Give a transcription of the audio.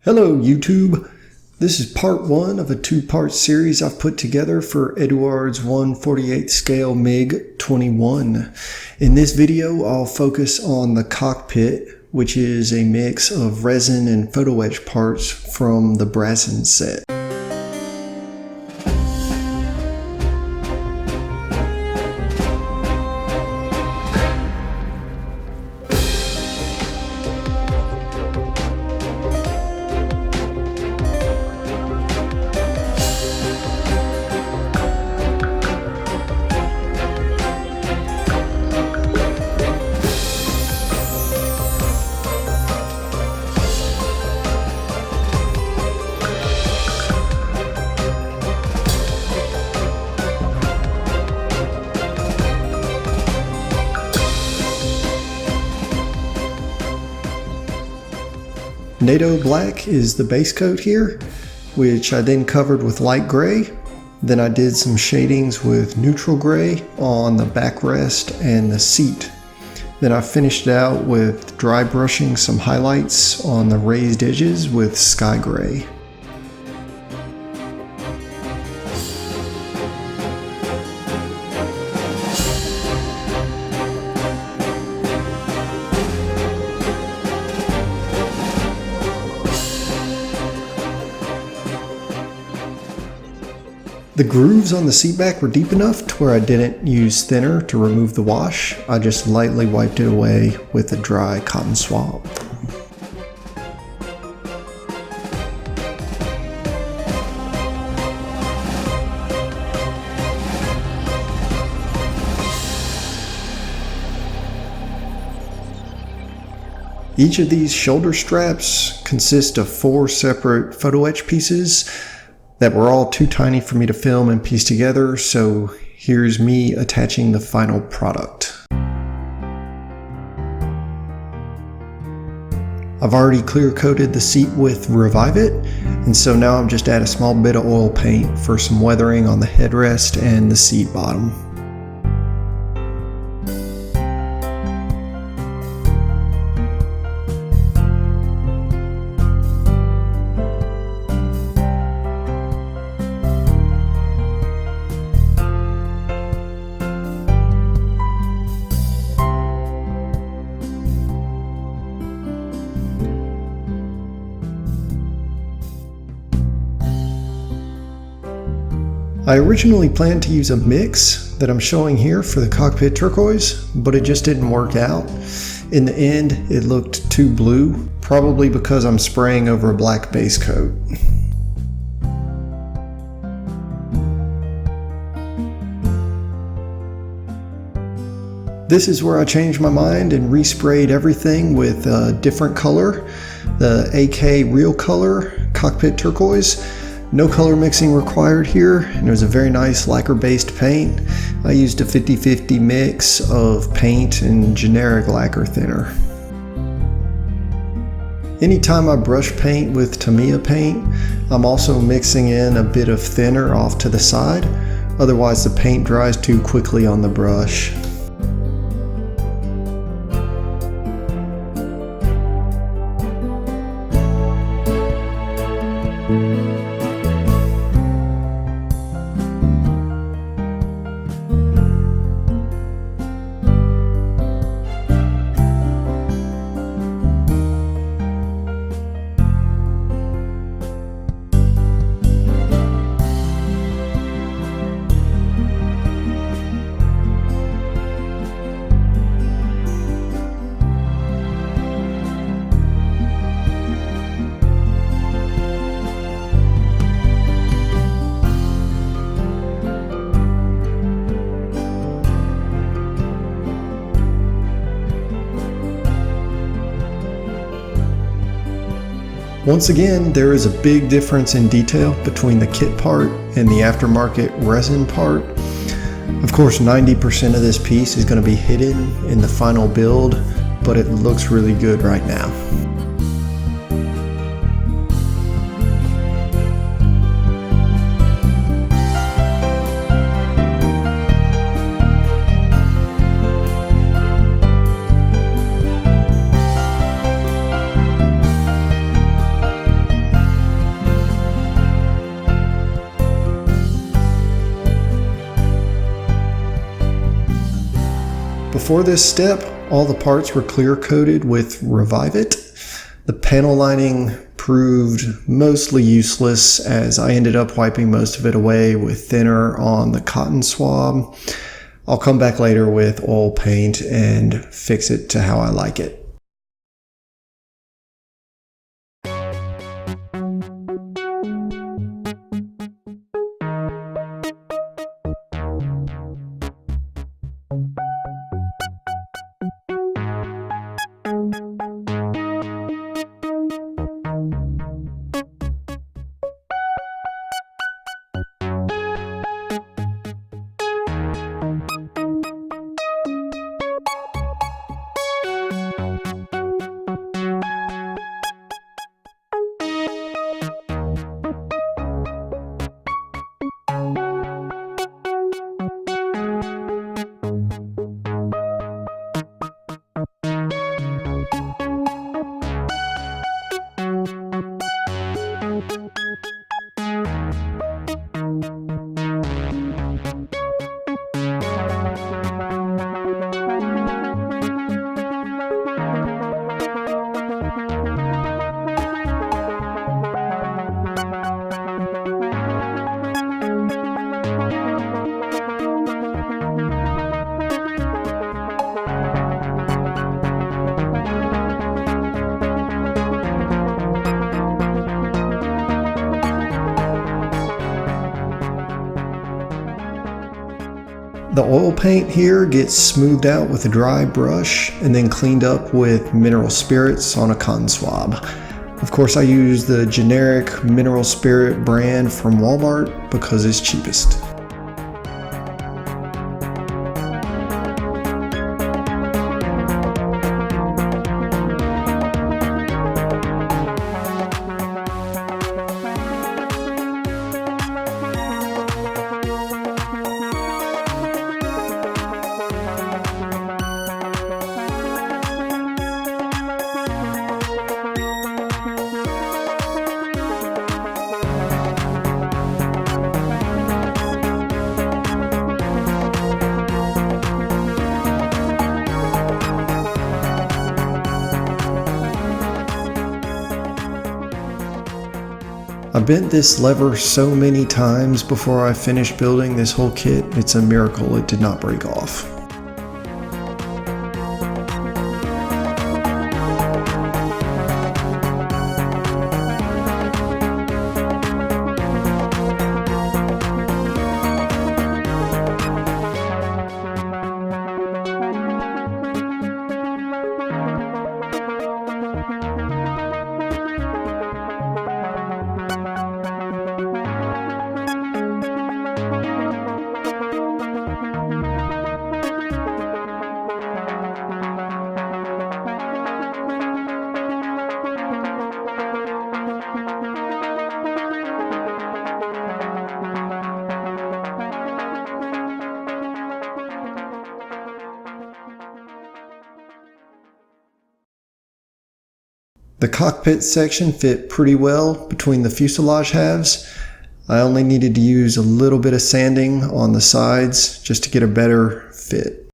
Hello YouTube! This is part one of a two-part series I've put together for Eduard's 1/48 scale MiG-21. In this video I'll focus on the cockpit, which is a mix of resin and photo etch parts from the Brassin set. NATO black is the base coat here, which I then covered with light gray. Then I did some shadings with neutral gray on the backrest and the seat. Then I finished it out with dry brushing some highlights on the raised edges with sky gray. The grooves on the seat back were deep enough to where I didn't use thinner to remove the wash. I just lightly wiped it away with a dry cotton swab. Each of these shoulder straps consist of 4 separate photo etch pieces that were all too tiny for me to film and piece together, so here's me attaching the final product. I've already clear coated the seat with Revive It, and so now I'm just add a small bit of oil paint for some weathering on the headrest and the seat bottom. I originally planned to use a mix that I'm showing here for the cockpit turquoise, but it just didn't work out. In the end, it looked too blue, probably because I'm spraying over a black base coat. This is where I changed my mind and resprayed everything with a different color, the AK Real Color Cockpit Turquoise. No color mixing required here, and it was a very nice lacquer-based paint. I used a 50-50 mix of paint and generic lacquer thinner. Anytime I brush paint with Tamiya paint, I'm also mixing in a bit of thinner off to the side, otherwise the paint dries too quickly on the brush. Once again, there is a big difference in detail between the kit part and the aftermarket resin part. Of course, 90% of this piece is going to be hidden in the final build, but it looks really good right now. Before this step, all the parts were clear coated with Revive It. The panel lining proved mostly useless as I ended up wiping most of it away with thinner on the cotton swab. I'll come back later with oil paint and fix it to how I like it. The oil paint here gets smoothed out with a dry brush and then cleaned up with mineral spirits on a cotton swab. Of course, I use the generic mineral spirit brand from Walmart because it's cheapest. I bent this lever so many times before I finished building this whole kit, it's a miracle it did not break off. The cockpit section fit pretty well between the fuselage halves. I only needed to use a little bit of sanding on the sides just to get a better fit.